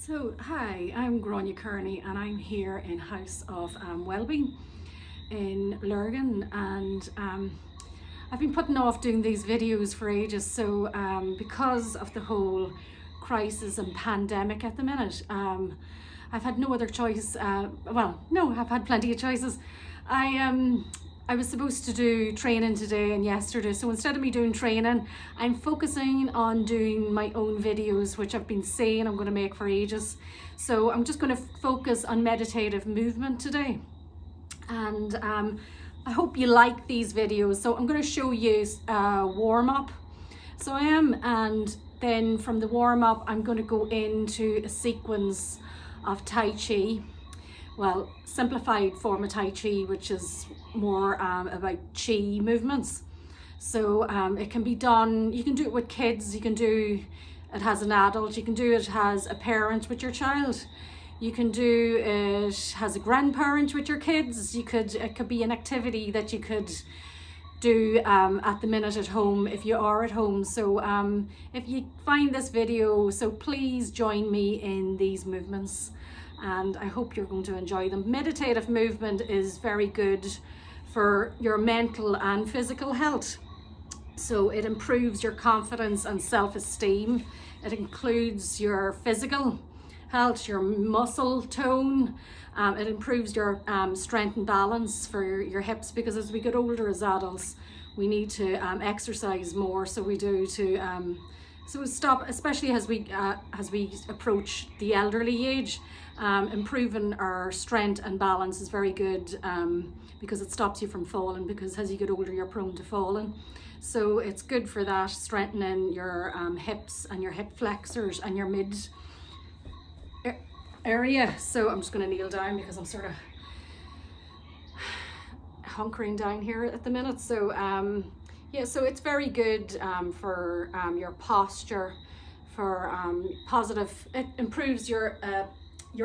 So, hi, I'm Grania Kearney and I'm here in House of Wellbeing in Lurgan, and I've been putting off doing these videos for ages. So because of the whole crisis and pandemic at the minute, I've had no other choice. No, I've had plenty of choices. I was supposed to do training today and yesterday, so instead of me doing training, I'm focusing on doing my own videos, which I've been saying I'm going to make for ages. So I'm just going to focus on meditative movement today, and I hope you like these videos. So I'm going to show you a warm-up. So I am, and then from the warm-up I'm going to go into a sequence of Tai Chi. Well, simplified form of Tai Chi, which is more about Chi movements. So it can be done, you can do it with kids, you can do it as an adult, you can do it as a parent with your child, you can do it as a grandparent with your kids. It could be an activity that you could do at the minute at home if you are at home. So if you find this video, so please join me in these movements, and I hope you're going to enjoy them. Meditative movement is very good for your mental and physical health. So it improves your confidence and self-esteem. It includes your physical health, your muscle tone. It improves your strength and balance for your hips, because as we get older as adults, we need to exercise more. So we do to stop, especially as we approach the elderly age. Improving our strength and balance is very good because it stops you from falling, because as you get older you're prone to falling. So it's good for that, strengthening your hips and your hip flexors and your mid area. So I'm just going to kneel down because I'm sort of hunkering down here at the minute. So yeah, so it's very good for your posture, for positive. It improves your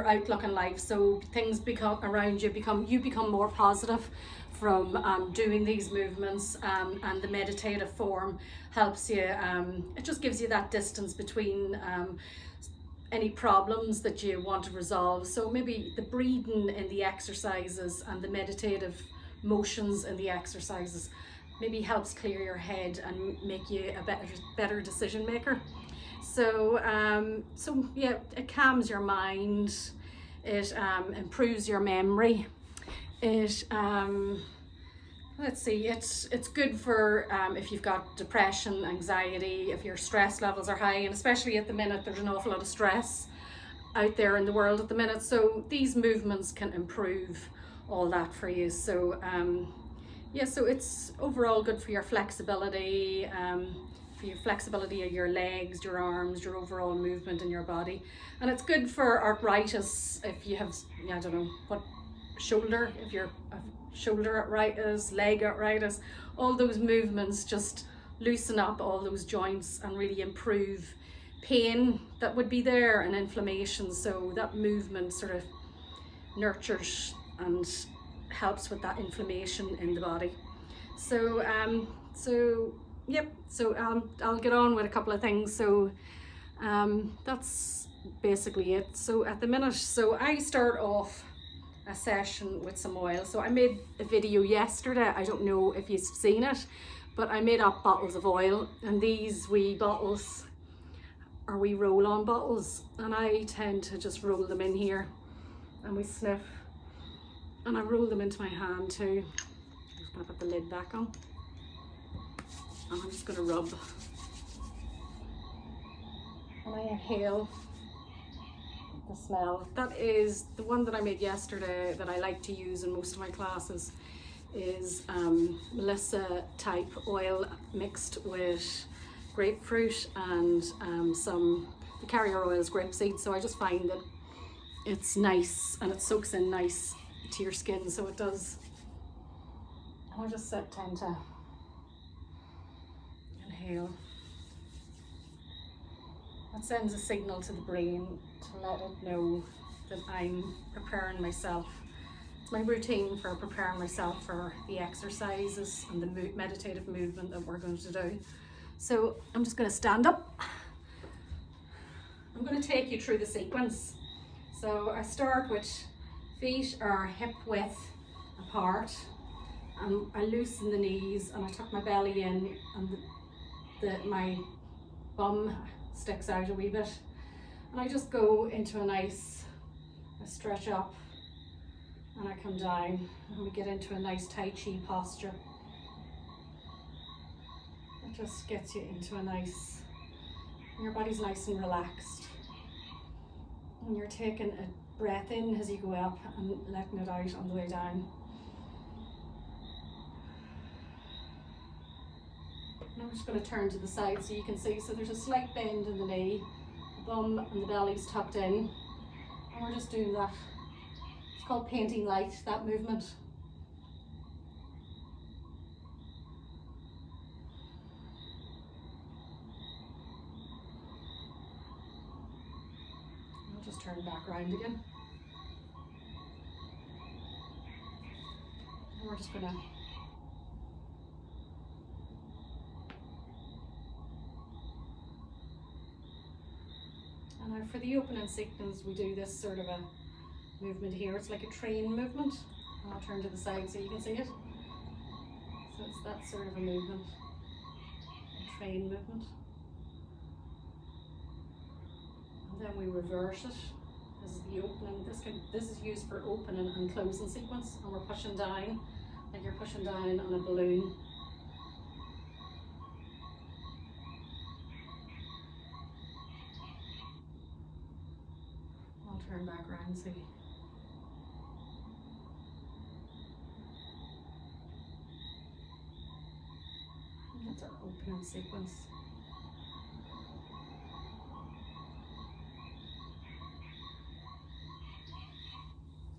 outlook in life. So things become around you become more positive from doing these movements, and the meditative form helps you. It just gives you that distance between any problems that you want to resolve. So maybe the breathing in the exercises and the meditative motions in the exercises maybe helps clear your head and make you a better decision maker. So yeah, it calms your mind, it improves your memory, it let's see, it's good for if you've got depression, anxiety, if your stress levels are high, and especially at the minute there's an awful lot of stress out there in the world at the minute. So these movements can improve all that for you. So yeah, so it's overall good for your flexibility, of your legs, your arms, your overall movement in your body. And it's good for arthritis if you have, I don't know what, shoulder, if you're shoulder arthritis, leg arthritis. All those movements just loosen up all those joints and really improve pain that would be there and inflammation. So that movement sort of nurtures and helps with that inflammation in the body. So yep, so I'll get on with a couple of things. So that's basically it. So at the minute, so I start off a session with some oil. So I made a video yesterday, I don't know if you've seen it, but I made up bottles of oil, and these wee bottles are wee roll-on bottles, and I tend to just roll them in here and we sniff, and I roll them into my hand too. I'm just going to put the lid back on, and I'm just going to rub, and I inhale the smell. That is the one that I made yesterday that I like to use in most of my classes, is Melissa type oil mixed with grapefruit and the carrier oil is grapeseed. So I just find that it's nice and it soaks in nice to your skin, so it does. I just tend to inhale. That sends a signal to the brain to let it know that I'm preparing myself. It's my routine for preparing myself for the exercises and the meditative movement that we're going to do. So I'm just going to stand up I'm going to take you through the sequence. So I start with feet are hip width apart, and I loosen the knees and I tuck my belly in, and my bum sticks out a wee bit, and I just go into I stretch up and I come down, and we get into a nice Tai Chi posture. It just gets you into your body's nice and relaxed. And you're taking a breath in as you go up and letting it out on the way down. And I'm just going to turn to the side so you can see. So there's a slight bend in the knee, the bum and the belly's tucked in, and we're just doing that. It's called painting light, that movement. I'll just turn back round again. And we're just going to now for the opening sequence, we do this sort of a movement here. It's like a train movement. I'll turn to the side so you can see it. So it's that sort of a movement, a train movement. And then we reverse it. This is the opening. This is used for opening and closing sequence, and we're pushing down like you're pushing down on a balloon. I'll turn back around so that's our opening sequence.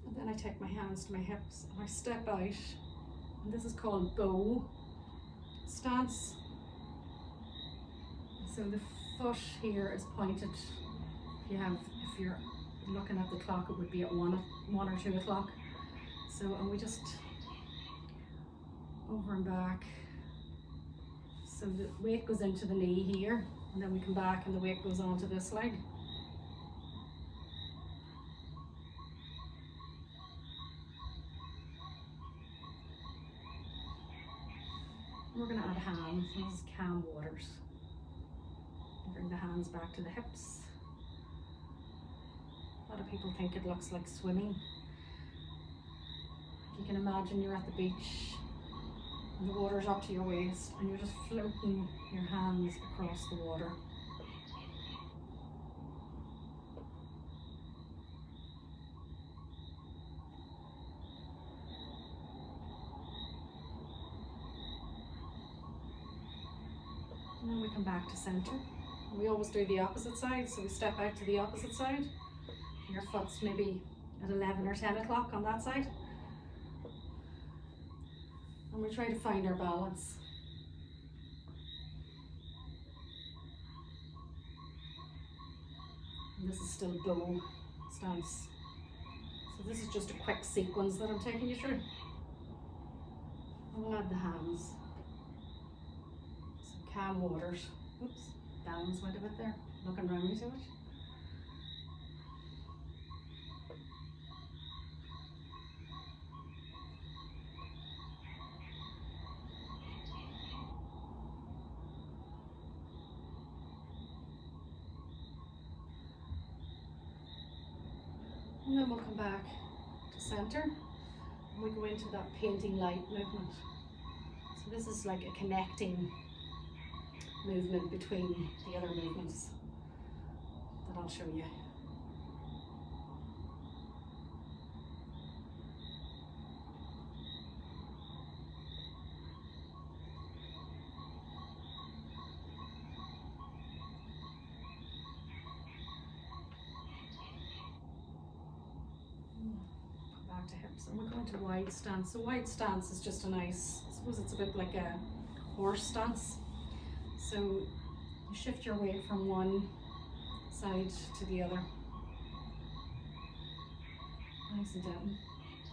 And then I take my hands to my hips and I step out, and this is called bow stance. So the foot here is pointed. If you're looking at the clock, it would be at 1 or 2 o'clock. So, and we just over and back. So the weight goes into the knee here, and then we come back and the weight goes onto this leg. We're going to add hands. This is calm waters. Bring the hands back to the hips. A lot of people think it looks like swimming. You can imagine you're at the beach and the water's up to your waist and you're just floating your hands across the water. And then we come back to center. We always do the opposite side, so we step out to the opposite side. Your foot's maybe at 11 or 10 o'clock on that side. And we try to find our balance. And this is still bow stance. So this is just a quick sequence that I'm taking you through. And we'll add the hands. Some calm waters. Oops, balance went a bit there. Looking around me too much. And then we'll come back to center and we go into that painting light movement. So this is like a connecting movement between the other movements that I'll show you. Back to hips, and we're going to wide stance. So wide stance is just a nice, I suppose it's a bit like a horse stance. So you shift your weight from one side to the other.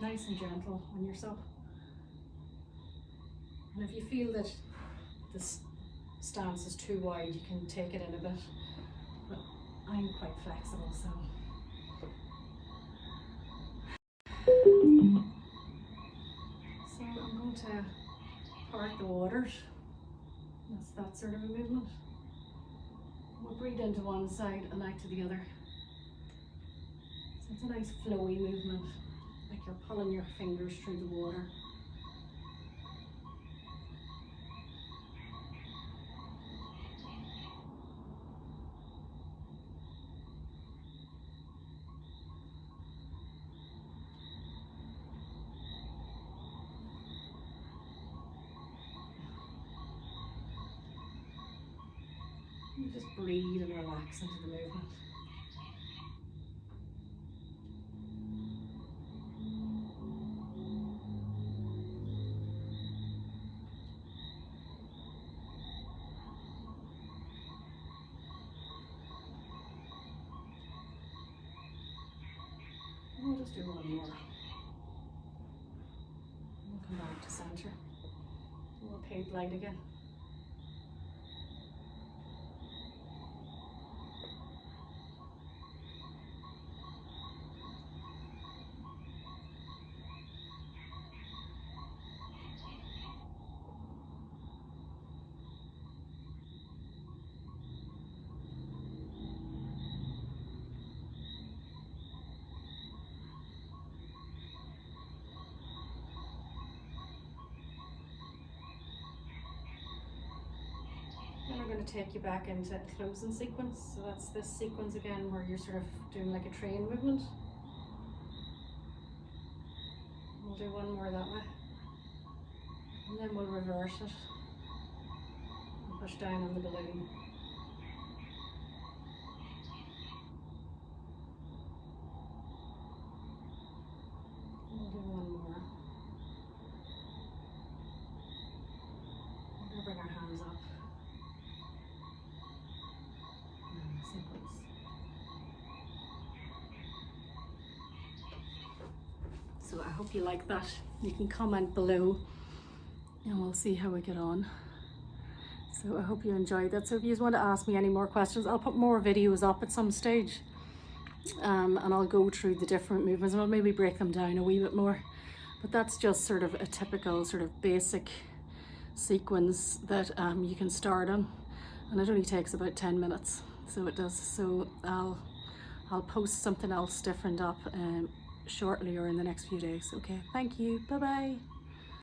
Nice and gentle on yourself. And if you feel that this stance is too wide, you can take it in a bit. But I'm quite flexible, so. So I'm going to part the waters. That's that sort of a movement. We'll breathe into one side and out to the other. So it's a nice flowy movement, like you're pulling your fingers through the water. You just breathe and relax into the movement. We'll just do one more. We'll come back to center. We'll pay light again. Then we're going to take you back into closing sequence. So that's this sequence again where you're sort of doing like a train movement. We'll do one more that way. And then we'll reverse it and push down on the balloon. We'll do one more. We'll bring our hands up. Sequence. So I hope you like that. You can comment below and we'll see how we get on. So I hope you enjoyed that. So if you want to ask me any more questions, I'll put more videos up at some stage, and I'll go through the different movements and I'll maybe break them down a wee bit more. But that's just sort of a typical sort of basic sequence that you can start on, and it only takes about 10 minutes. So it does. So I'll post something else different up shortly or in the next few days. Okay, thank you. Bye bye.